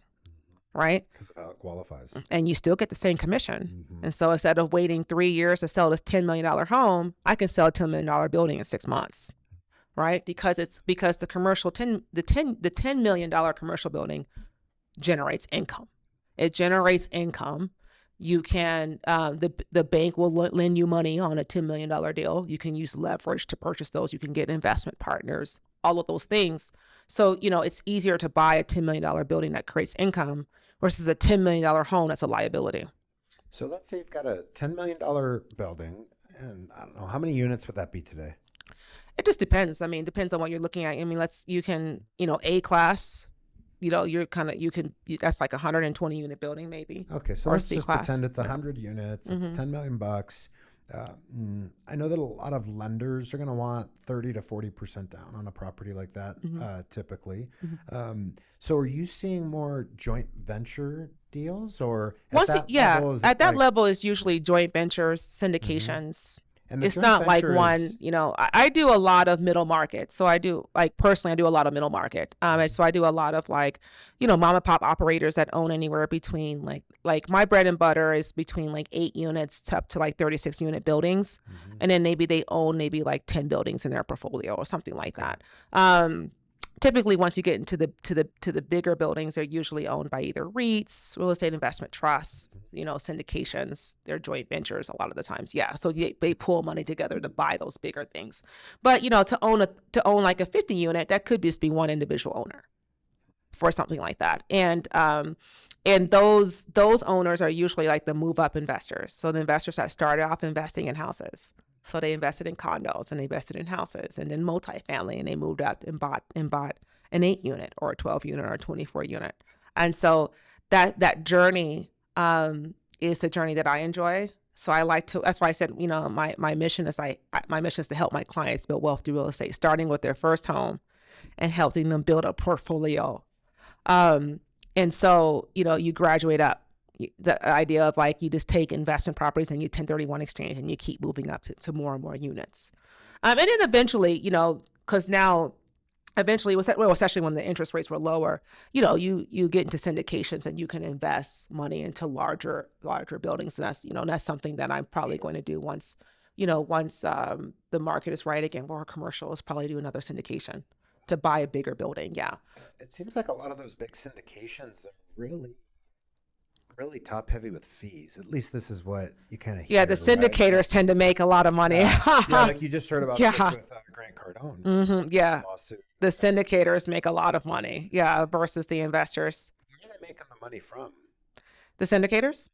right? Because of how it qualifies. And you still get the same commission. Mm-hmm. And so instead of waiting 3 years to sell this $10 million home, I can sell a $10 million building in 6 months, right? Because the commercial, the $10 million commercial building generates income. It generates income. You can, the bank will lend you money on a $10 million deal. You can use leverage to purchase those. You can get investment partners, all of those things. So, it's easier to buy a $10 million building that creates income versus a $10 million home that's a liability. So let's say you've got a $10 million building, and I don't know, how many units would that be today? It just depends. I mean, it depends on what you're looking at. I mean, A class, that's like 120 unit building maybe. Okay. So let's just pretend it's 100 units. It's $10 million. I know that a lot of lenders are going to want 30 to 40% down on a property like that, typically. So are you seeing more joint venture deals, or at that level is usually joint ventures, syndications. And it's not like one, I do a lot of middle market. So I do, like, personally, I do a lot of middle market. And so I do a lot of, like, mom and pop operators that own anywhere between like my bread and butter is between like 8 units to up to like 36 unit buildings. And then maybe they own maybe like 10 buildings in their portfolio or something like that. Typically, once you get into the bigger buildings, they're usually owned by either REITs, real estate investment trusts, syndications. They're joint ventures a lot of the times. Yeah, so they pool money together to buy those bigger things. But to own like a 50 unit, that could just be one individual owner for something like that. And those owners are usually like the move up investors. So the investors that started off investing in houses. So they invested in condos and they invested in houses and then multifamily, and they moved up and bought an 8 unit or a 12 unit or a 24 unit. And so that journey is the journey that I enjoy. So I like to, that's why I said, my mission is to help my clients build wealth through real estate, starting with their first home and helping them build a portfolio. And so, you graduate up. The idea of like you just take investment properties and you 1031 exchange and you keep moving up to more and more units. And then eventually, because now eventually, especially when the interest rates were lower, you get into syndications and you can invest money into larger buildings. And that's something that I'm probably going to do once the market is right again for commercial, is probably do another syndication to buy a bigger building. Yeah. It seems like a lot of those big syndications are really top heavy with fees. At least this is what you kind of hear. Yeah, the syndicators tend to make a lot of money. Yeah, like you just heard about this with Grant Cardone. Yeah, the syndicators make a lot of money. Yeah, versus the investors. Where are they making the money from? The syndicators?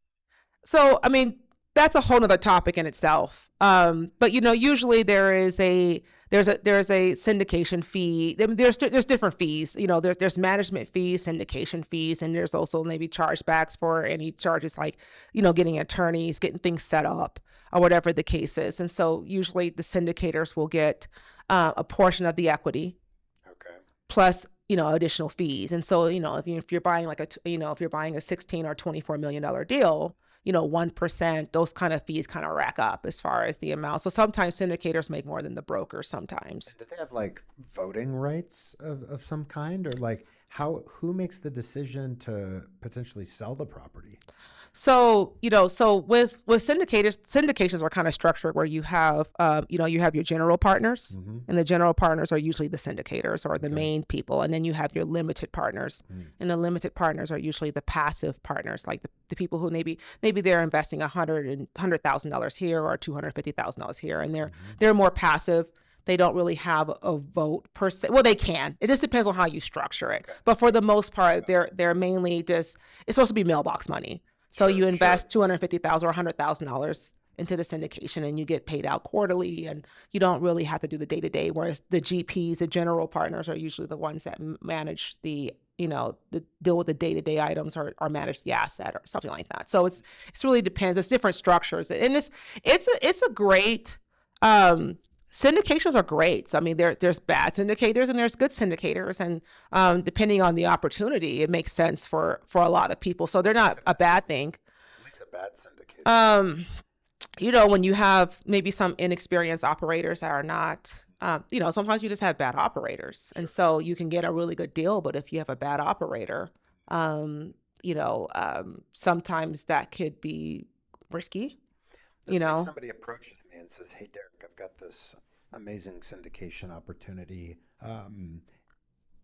So, I mean, that's a whole nother topic in itself. But usually there's a syndication fee. There's different fees. There's management fees, syndication fees, and there's also maybe chargebacks for any charges like getting attorneys, getting things set up, or whatever the case is. And so usually the syndicators will get a portion of the equity, plus additional fees. And so if you're buying if you're buying a $16 or $24 million deal, 1%, those kind of fees kind of rack up as far as the amount. So sometimes syndicators make more than the broker sometimes. And do they have like voting rights of some kind, or like who makes the decision to potentially sell the property? So, with syndications are kind of structured where you have, you have your general partners, and the general partners are usually the syndicators or the main people. And then you have your limited partners, and the limited partners are usually the passive partners, like the people who maybe they're investing $100,000 here or $250,000 here, and they're more passive. They don't really have a vote per se. Well, they can. It just depends on how you structure it. But for the most part, they're mainly just, it's supposed to be mailbox money. So you invest $250,000 or $100,000 into the syndication, and you get paid out quarterly, and you don't really have to do the day-to-day. Whereas the GPs, the general partners, are usually the ones that manage the deal with the day-to-day items or manage the asset or something like that. So it's really depends. It's different structures, and it's a great. Syndications are great. So, I mean, there's bad syndicators and there's good syndicators, and depending on the opportunity, it makes sense for a lot of people. So they're not a bad thing. What makes a bad syndicator? When you have maybe some inexperienced operators that are not, sometimes you just have bad operators, and so you can get a really good deal. But if you have a bad operator, sometimes that could be risky. Somebody approaches me and says, "Hey, Derek, I've got this amazing syndication opportunity.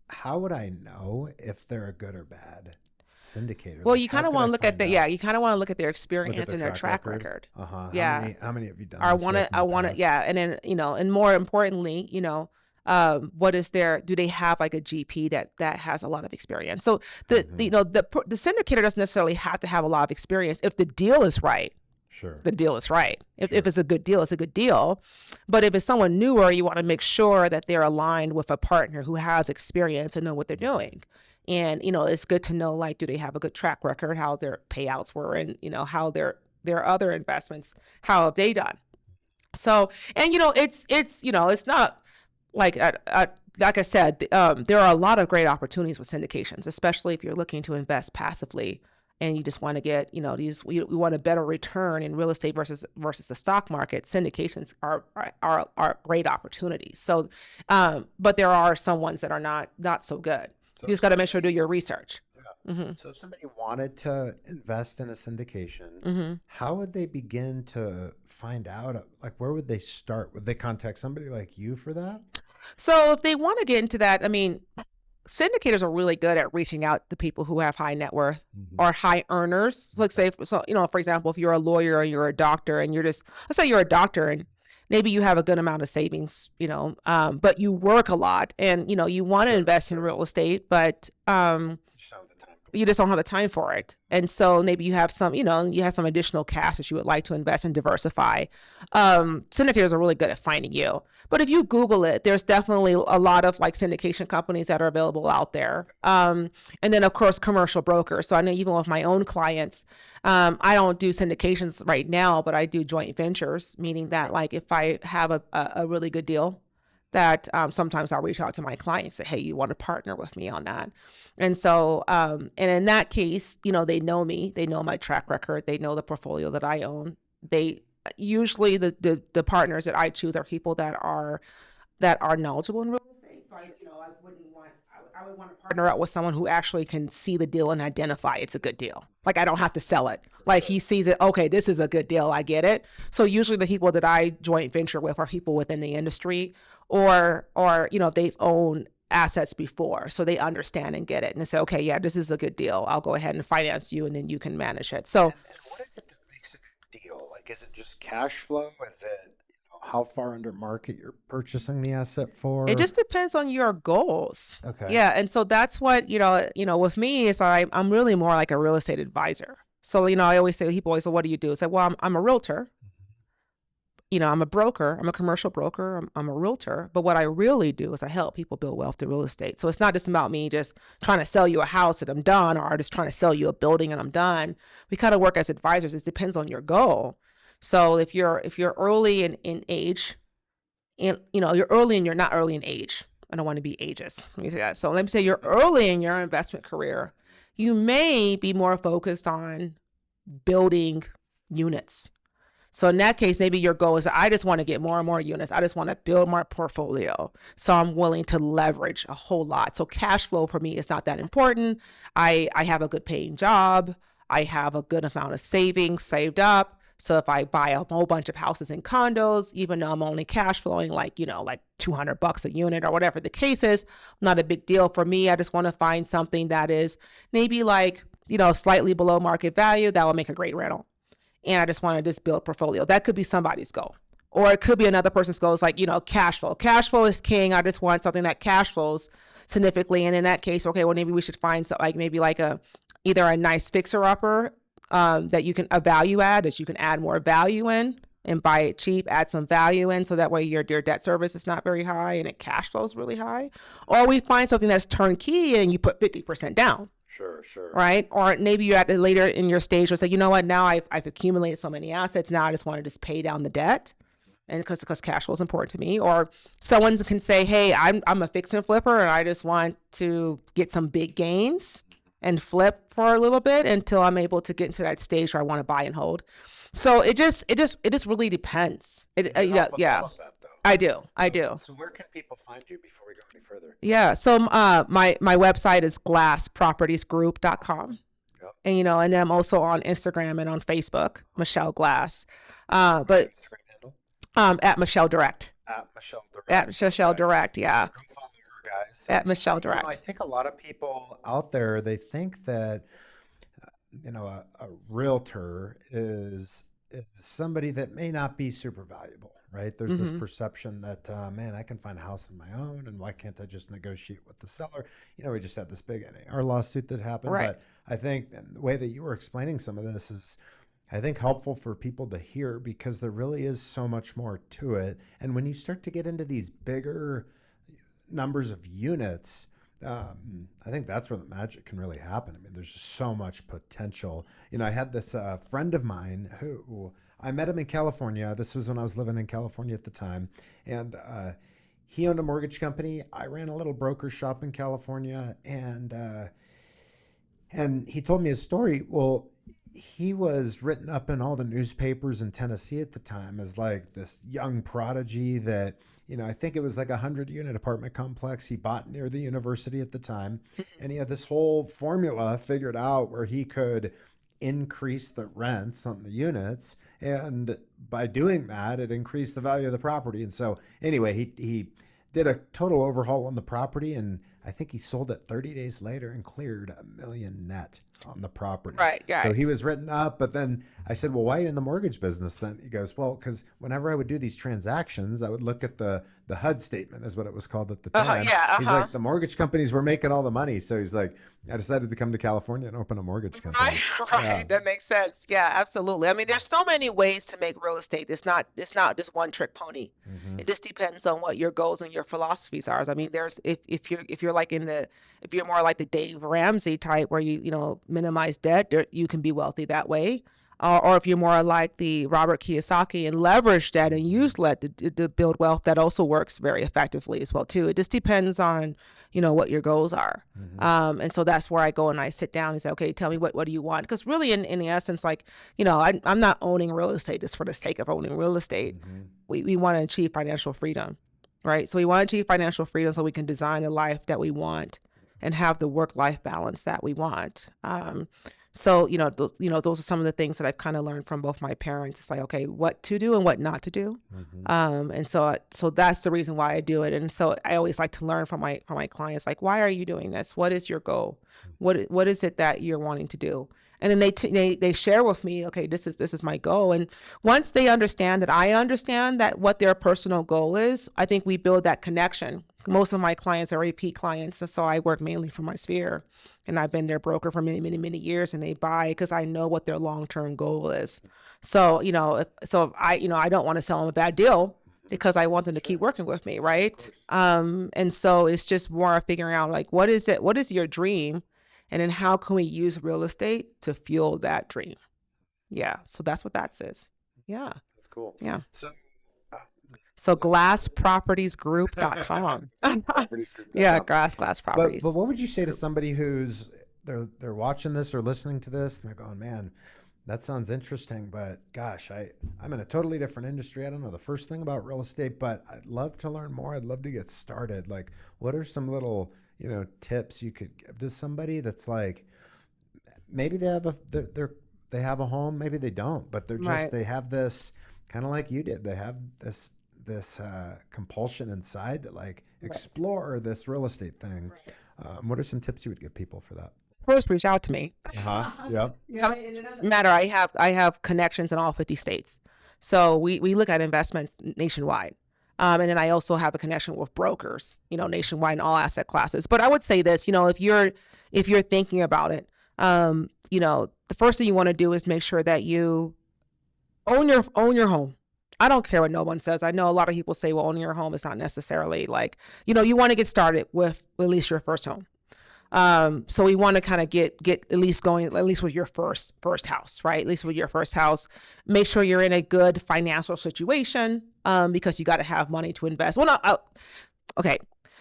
How would I know if they're a good or bad syndicator?" Well, you kind of want to look at you kind of want to look at their experience and their track record. Yeah. How many have you done? I want to. Yeah, and then and more importantly, what is do they have like a GP that has a lot of experience? So the syndicator doesn't necessarily have to have a lot of experience if the deal is right. Sure. The deal is right. If it's a good deal, it's a good deal. But if it's someone newer, you want to make sure that they're aligned with a partner who has experience and know what they're doing. And, it's good to know, like, do they have a good track record, how their payouts were, and, how their other investments, how have they done? So, and it's not like like I said, there are a lot of great opportunities with syndications, especially if you're looking to invest passively and you just want to get, we want a better return in real estate versus the stock market. Syndications are great opportunities. So, but there are some ones that are not so good. You just got to make sure to do your research. Mm-hmm. So if somebody wanted to invest in a syndication, how would they begin to find out? Like, where would they start? Would they contact somebody like you for that? So if they want to get into that, I mean, syndicators are really good at reaching out to people who have high net worth or high earners. Let's say, for example, if you're a lawyer or you're a doctor and let's say you're a doctor and maybe you have a good amount of savings, but you work a lot and, you want to invest in real estate, but you just don't have the time for it. And so maybe you have some additional cash that you would like to invest and diversify. Syndicators are really good at finding you. But if you Google it, there's definitely a lot of like syndication companies that are available out there. And then of course, commercial brokers. So I know even with my own clients, I don't do syndications right now, but I do joint ventures, meaning that like if I have a really good deal, that sometimes I'll reach out to my clients and say, hey, you want to partner with me on that? And so, and in that case, they know me, they know my track record, they know the portfolio that I own. They usually the partners that I choose are people that are knowledgeable in real estate. So I would want to partner up with someone who actually can see the deal and identify it's a good deal. Like I don't have to sell it. Like he sees it, okay, this is a good deal, I get it. So usually the people that I joint venture with are people within the industry or they've owned assets before, so they understand and get it. And they say, okay, yeah, this is a good deal. I'll go ahead and finance you and then you can manage it. So and what is it that makes a good deal? Like, is it just cash flow? Is it how far under market you're purchasing the asset for? It just depends on your goals. Okay. Yeah. And so that's what, with me is I'm really more like a real estate advisor. So, I always say, people always say, what do you do? It's like, well, I'm a realtor. I'm a broker. I'm a commercial broker. I'm a realtor. But what I really do is I help people build wealth through real estate. So it's not just about me just trying to sell you a house and I'm done, or just trying to sell you a building and I'm done. We kind of work as advisors. It depends on your goal. So if you're early in age, and you're early and you're not early in age. I don't want to be ageist. Let me say that. So let me say you're early in your investment career. You may be more focused on building units. So in that case, maybe your goal is, I just want to get more and more units. I just want to build my portfolio. So I'm willing to leverage a whole lot. So cash flow for me is not that important. I have a good paying job. I have a good amount of savings saved up. So if I buy a whole bunch of houses and condos, even though I'm only cash flowing like $200 a unit or whatever the case is, not a big deal for me. I just want to find something that is maybe slightly below market value that will make a great rental. And I just want to build a portfolio. That could be somebody's goal. Or it could be another person's goal. It's like, cash flow. Cash flow is king. I just want something that cash flows significantly. And in that case, okay, well, maybe we should find either a nice fixer-upper that you can, a value add that you can add more value in and buy it cheap, add some value in. So that way your debt service is not very high and it cash flows really high. Or we find something that's turnkey and you put 50% down. Sure. Right. Or maybe you're at the later in your stage where it's like, you know what, now I've accumulated so many assets. Now I just want to just pay down the debt. And because cash flow is important to me. Or someone can say, hey, I'm a fix and flipper and I just want to get some big gains and flip for a little bit until I'm able to get into that stage where I want to buy and hold. So it just really depends. Yeah. I do. So where can people find you before we go any further? Yeah. So my website is glasspropertiesgroup.com. Yep. And and then I'm also on Instagram and on Facebook, Michelle Glass. But at Michelle Direct. At Michelle Direct. At Michelle Direct, yeah. Follow her, guys. At Michelle Direct. I think a lot of people out there, they think that a realtor is somebody that may not be super valuable. Right. There's this perception that, man, I can find a house on my own. And why can't I just negotiate with the seller? We just had this big NAR lawsuit that happened. Right. But I think the way that you were explaining some of this is, I think, helpful for people to hear because there really is so much more to it. And when you start to get into these bigger numbers of units, I think that's where the magic can really happen. I mean, there's just so much potential. I had this friend of mine who I met him in California. This was when I was living in California at the time. And he owned a mortgage company. I ran a little broker shop in California. And he told me his story. Well, he was written up in all the newspapers in Tennessee at the time as like this young prodigy that, I think it was like 100-unit apartment complex he bought near the university at the time. And he had this whole formula figured out where he could increase the rents on the units. And by doing that, it increased the value of the property. And so anyway, he did a total overhaul on the property, and I think he sold it 30 days later and cleared $1 million net on the property. Right. Yeah. So he was written up, but then I said, well, why are you in the mortgage business then? He goes, well, because whenever I would do these transactions, I would look at the HUD statement is what it was called at the time. He's like, the mortgage companies were making all the money. So he's like, I decided to come to California and open a mortgage company. Right. Yeah. That makes sense. Yeah, absolutely. I mean, there's so many ways to make real estate. It's not just one trick pony. Mm-hmm. It just depends on what your goals and your philosophies are. I mean, there's if you're like if you're more like the Dave Ramsey type where you minimize debt, you can be wealthy that way. Or if you're more like the Robert Kiyosaki and leverage that and use that to build wealth, that also works very effectively as well too. It just depends on, what your goals are. Mm-hmm. And so that's where I go and I sit down and say, okay, tell me what do you want? Because really in the essence, like, I'm not owning real estate just for the sake of owning real estate. Mm-hmm. We want to achieve financial freedom, right? So we want to achieve financial freedom so we can design the life that we want and have the work-life balance that we want. So, those are some of the things that I've kind of learned from both my parents. It's like, okay, what to do and what not to do. Mm-hmm. And so that's the reason why I do it. And so I always like to learn from my clients, like, why are you doing this? What is your goal? What is it that you're wanting to do? And then they share with me, okay, this is my goal. And once they understand that I understand that what their personal goal is, I think we build that connection. Most of my clients are repeat clients, and so I work mainly for my sphere. And I've been their broker for many, many, many years, and they buy because I know what their long-term goal is. So, if I don't want to sell them a bad deal because I want them to keep working with me, right? And so it's just more figuring out like, what is your dream? And then how can we use real estate to fuel that dream? Yeah. So that's what that says. Yeah. That's cool. Yeah. So glasspropertiesgroup.com. Yeah, glass properties. But what would you say to somebody who's they're watching this or listening to this and they're going, man, that sounds interesting, but gosh, I'm in a totally different industry. I don't know the first thing about real estate, but I'd love to learn more. I'd love to get started. Like, what are some little, tips you could give to somebody that's like, maybe they have they have a home, maybe they don't, but they're just, Right. they have this kind of like you did. They have this compulsion inside to like explore this real estate thing. What are some tips you would give people for that? First, reach out to me. Yep. It doesn't matter. I have connections in all 50 states. So we look at investments nationwide. And then I also have a connection with brokers, nationwide in all asset classes. But I would say this, if you're thinking about it, the first thing you want to do is make sure that you own your home. I don't care what no one says. I know a lot of people say, well, owning your home is not necessarily like, you want to get started with at least your first home. So we want to kind of get at least going, at least with your first house, right? At least with your first house, make sure you're in a good financial situation, because you got to have money to invest. Well, okay.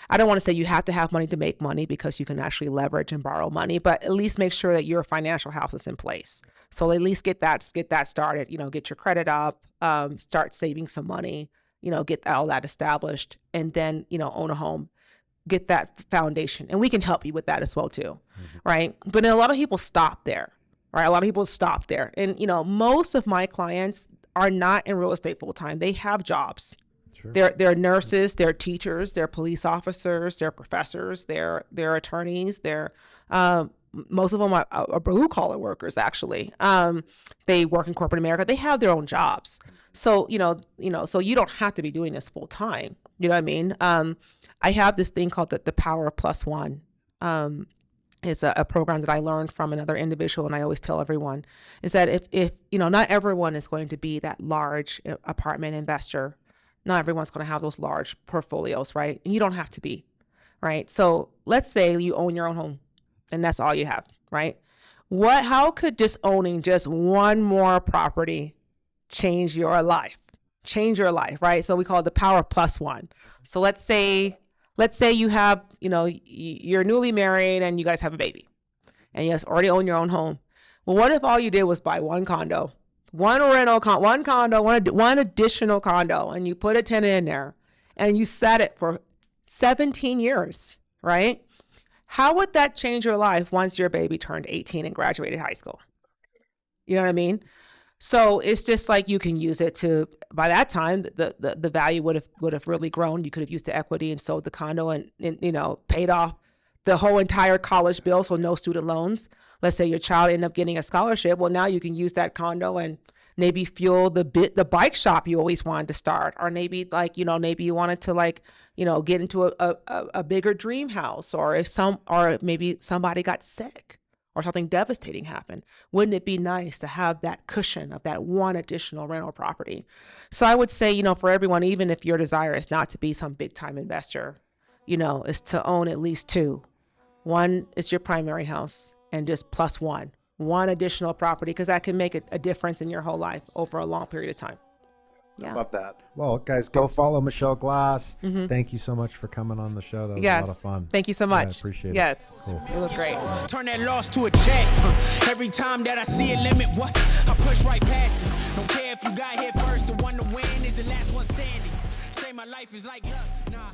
I don't want to say you have to have money to make money because you can actually leverage and borrow money, but at least make sure that your financial house is in place. So at least get that started, get your credit up, start saving some money, get all that established, and then, own a home. Get that foundation, and we can help you with that as well too. Right? But then a lot of people stop there, right? A lot of people stop there. And, most of my clients are not in real estate full time. They have jobs. Sure. They're nurses, they're teachers, they're police officers, they're professors, they're attorneys, they're most of them are blue collar workers actually. They work in corporate America. They have their own jobs. So, so you don't have to be doing this full time. You know what I mean? I have this thing called the Power of Plus One. It's a program that I learned from another individual, and I always tell everyone is that if not everyone is going to be that large apartment investor. Not everyone's going to have those large portfolios, right? And you don't have to be, right? So let's say you own your own home, and that's all you have, right? How could just owning just one more property change your life. Change your life, right? So we call it the power plus one. So let's say you have, you're newly married and you guys have a baby and you guys already own your own home. Well, what if all you did was buy one condo, one additional condo, and you put a tenant in there and you set it for 17 years, right? How would that change your life once your baby turned 18 and graduated high school? You know what I mean? So it's just like you can use it to, by that time, the value would have really grown. You could have used the equity and sold the condo and paid off the whole entire college bill, so no student loans. Let's say your child ended up getting a scholarship. Well, now you can use that condo and maybe fuel the bike shop you always wanted to start, or maybe maybe you wanted to get into a bigger dream house, or maybe somebody got sick or something devastating happened. Wouldn't it be nice to have that cushion of that one additional rental property? So I would say, for everyone, even if your desire is not to be some big time investor, is to own at least two. One is your primary house and just plus one additional property, because that can make a difference in your whole life over a long period of time. Yeah. Love that. Well, guys, go follow Michelle Glass. Mm-hmm. Thank you so much for coming on the show. That was a lot of fun. Thank you so much. I appreciate it. Yes. Cool. It was great. Turn that loss to a check. Every time that I see a limit, I push right past it. Don't care if you got here first. The one to win is the last one standing. Say my life is like luck. Nah.